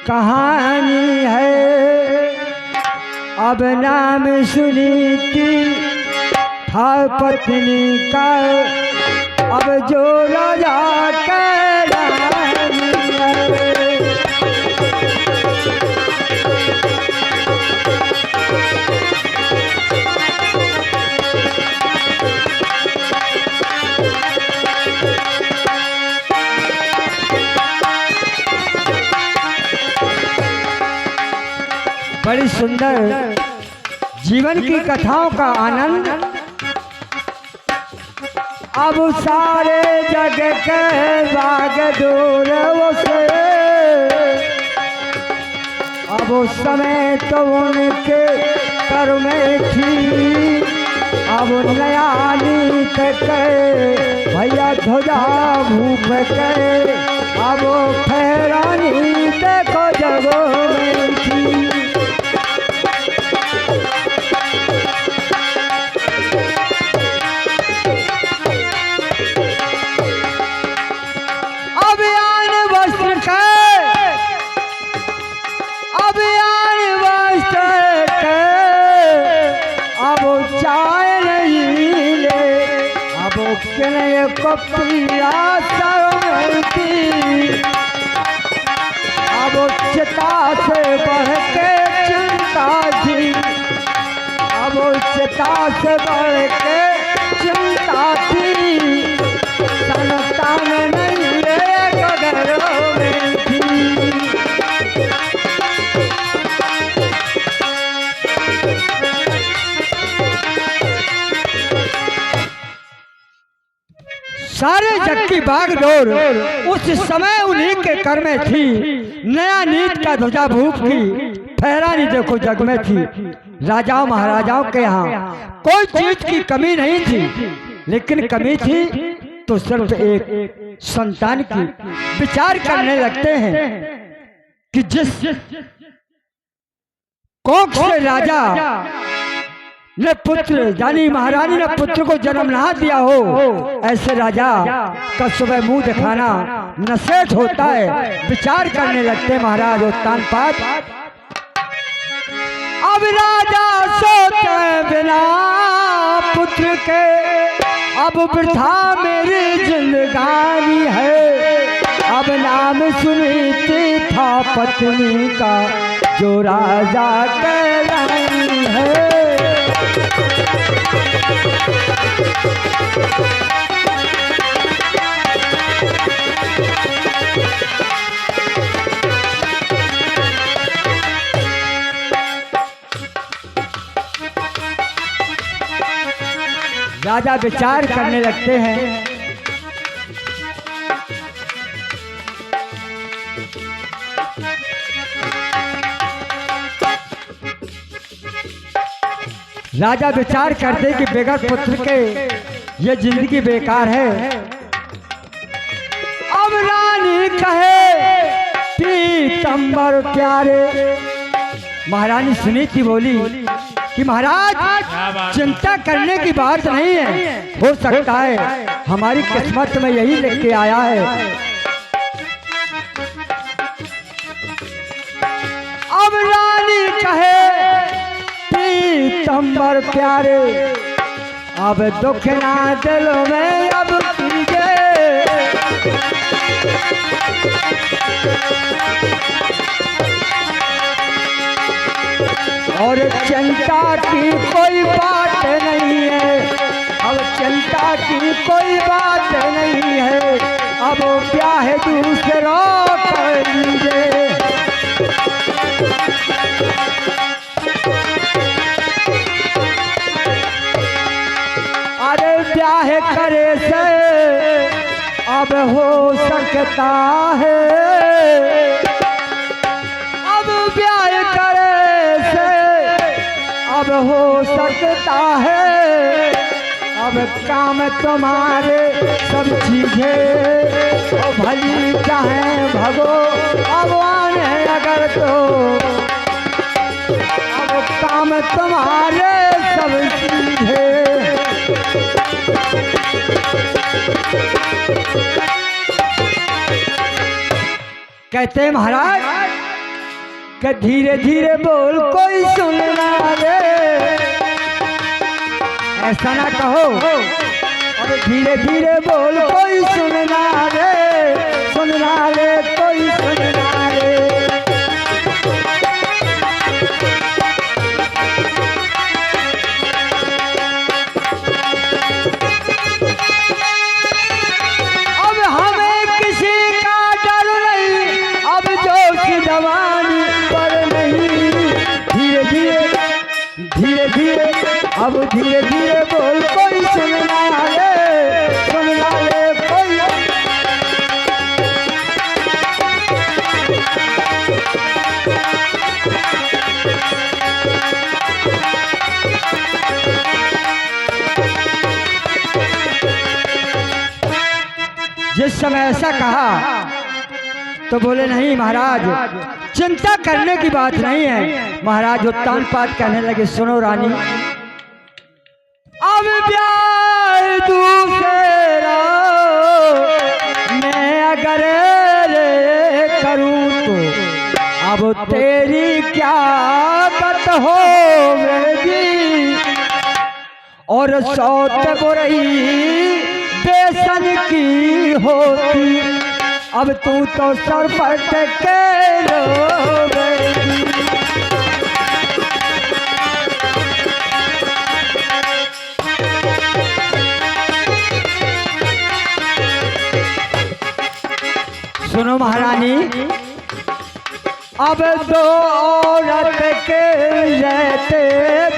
कहानी है। अब नाम सुनी थी था पत्नी का, अब जो राजा का रानी है। बड़ी सुंदर जीवन की कथाओं का आनंद अब सारे जग के बाग दूर से। अब उस समय तो उनके कर में थी, अब नया नीत के भैया ध्वजा भूप के, अब फहरानी देखो जगो में थी। कपिया अब चिता से बढ़ के चिंता थी, अब चिता से बढ़ के चिंता थी। संतान नहीं घरों में थी। सारे जग की बागडोर उस समय उन्हीं के कर में थी। नया नीत का ध्वजा भूप की फहरानी देखो जग में थी। राजाओं महाराजाओं के यहाँ कोई चीज की कमी नहीं थी, लेकिन कमी थी तो सिर्फ एक संतान की। विचार करने लगते हैं कि जिस कोख से राजा ने पुत्र यानी महारानी ने पुत्र को जन्म ना दिया हो, ऐसे राजा का सुबह मुंह दिखाना नसेठ होता है। विचार करने लगते महाराज उत्तान पात। अब राजा सोते बिना पुत्र के, अब वृथा मेरी जिंदगानी है। अब नाम सुनी था पत्नी का, जो राजा के रानी है। राजा विचार करने लगते हैं। राजा विचार करते कि बेगर पुत्र के ये जिंदगी बेकार है। अब रानी कहे पीतंबर प्यारे। महारानी सुनी थी बोली कि महाराज चिंता करने की बात नहीं है, हो सकता है हमारी किस्मत में यही लिख के आया है। अब रानी कहे पीतंबर प्यारे, अब दुख ना दिल में अब कीजिए। और चिंता की कोई बात नहीं है, अब चिंता की कोई बात नहीं है। अब ब्याह दूसरों कर लीजिए। अरे ब्याह करे से अब हो सकता है, अब ब्याह करे से अब हो सकता है। अब काम तुम्हारे सब चीजें भली चाहे भगो भगवान है अगर तो, अब काम तुम्हारे सब चीजें। कहते महाराज कि धीरे धीरे बोल कोई सुनना रे, ऐसा ना कहो। अब धीरे धीरे बोल कोई सुनना रे, सुनना रे कोई सुनना रे। अब हमें किसी का डर नहीं, अब जोश जवानी पर नहीं। धीरे धीरे धीरे धीरे अब धीरे धीरे बोल कोई सुनना रे, सुनना रे कोई। जिस समय ऐसा कहा तो बोले नहीं महाराज, चिंता करने की बात नहीं है। महाराज उत्तानपाद कहने लगे सुनो रानी, अब ब्याह दूसरा मैं अगर करूं तो अब तेरी क्या बात होगी, और सौत बुरई बेसन की होती, अब तू तो सर पर टेके रोवेगी। सुनो महारानी, अब दो औरत के रहते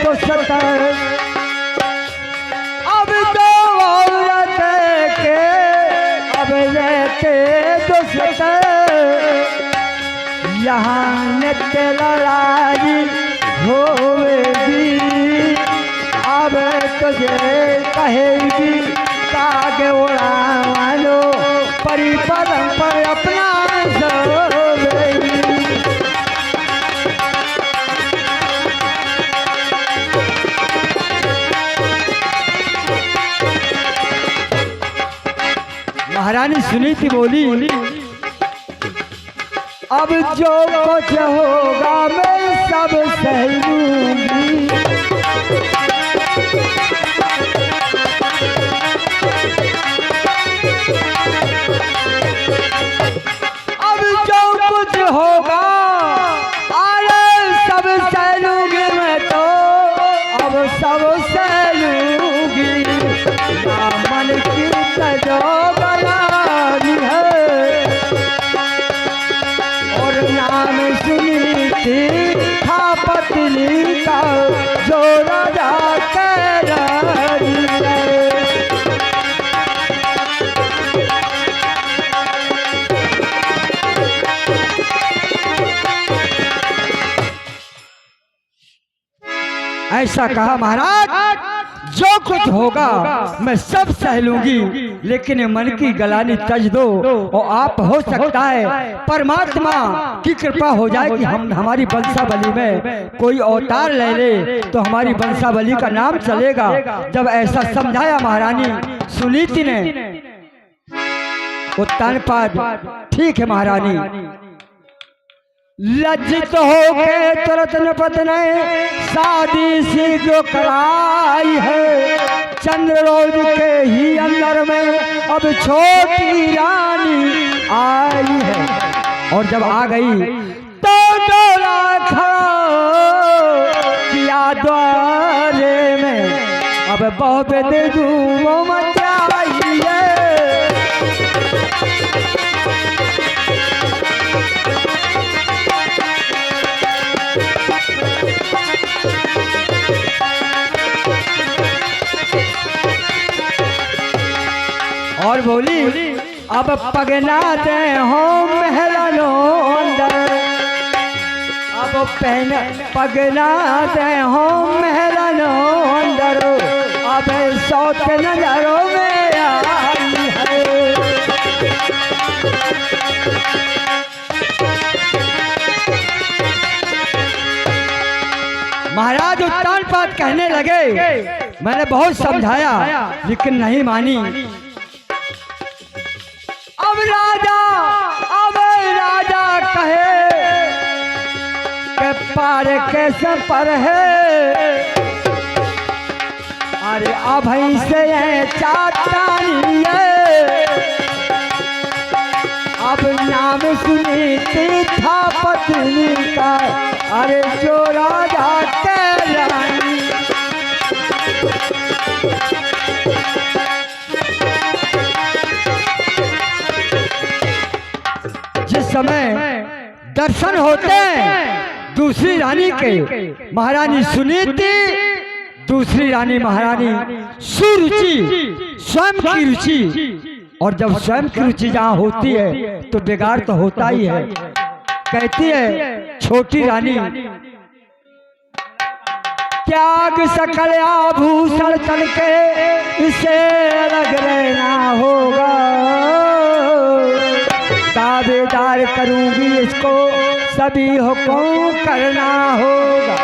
तो सतर, अब दो औरत के अब रहते तो सतर, यहाँ नित्य लड़ाई होगी, अब तुझे कहेगी काग उड़ा लो, परी पदम पर अपना सोवेगी। महारानी सुनी थी, बोली अब जो कुछ होगा मैं सब सह लूंगी, अब जो कुछ होगा अरे सब सह लूंगी मैं तो, अब सब सह लूंगी। मन की तजो बनानी है, और नाम सुनी थी था पत्नी का जो राजा कह रही है। ऐसा कहा महाराज, जो कुछ होगा मैं सब सह लूंगी, लेकिन मन की गलानी तज दो। और आप हो सकता है परमात्मा की कृपा हो जाए कि हम हमारी वंशावली में कोई अवतार ले ले तो हमारी वंशावली का नाम चलेगा। जब ऐसा समझाया महारानी सुनीति ने, उत्तानपाद ठीक है महारानी, लज्जित हो के तुरंत नपत ने शादी सी जो कराई है, चंद्र रोज के ही अंदर में अब छोटी रानी आई है। और जब आ गई तो डोला खड़ा किया द्वारे में, अब बहुत धूम मचाई है। और बोली अब पगना दे हो महलानो अंदर, अब पहन पगना दे हो महलानो अंदर, अब सौत नजरों में आई है। महाराज उत्तानपाद कहने लगे मैंने बहुत समझाया लेकिन नहीं मानी। अब राजा कहे प्यार कैसे पर है, अरे अभई से चाटानी अब नाम सुनी था पत्नी का, अरे जो राजा के रानी। जिस समय दर्शन होते हैं दूसरी रानी के, महारानी सुनीति, दूसरी रानी महारानी सुरुचि, स्वयं की रुचि। और जब स्वयं की रुचि जहाँ होती है तो बिगाड़ तो होता ही है। कहती है छोटी रानी, त्याग सकल आभूषण तन के इसे अलग रहना होगा, दावेदार करूंगी इसको सभी हुक्म करना होगा।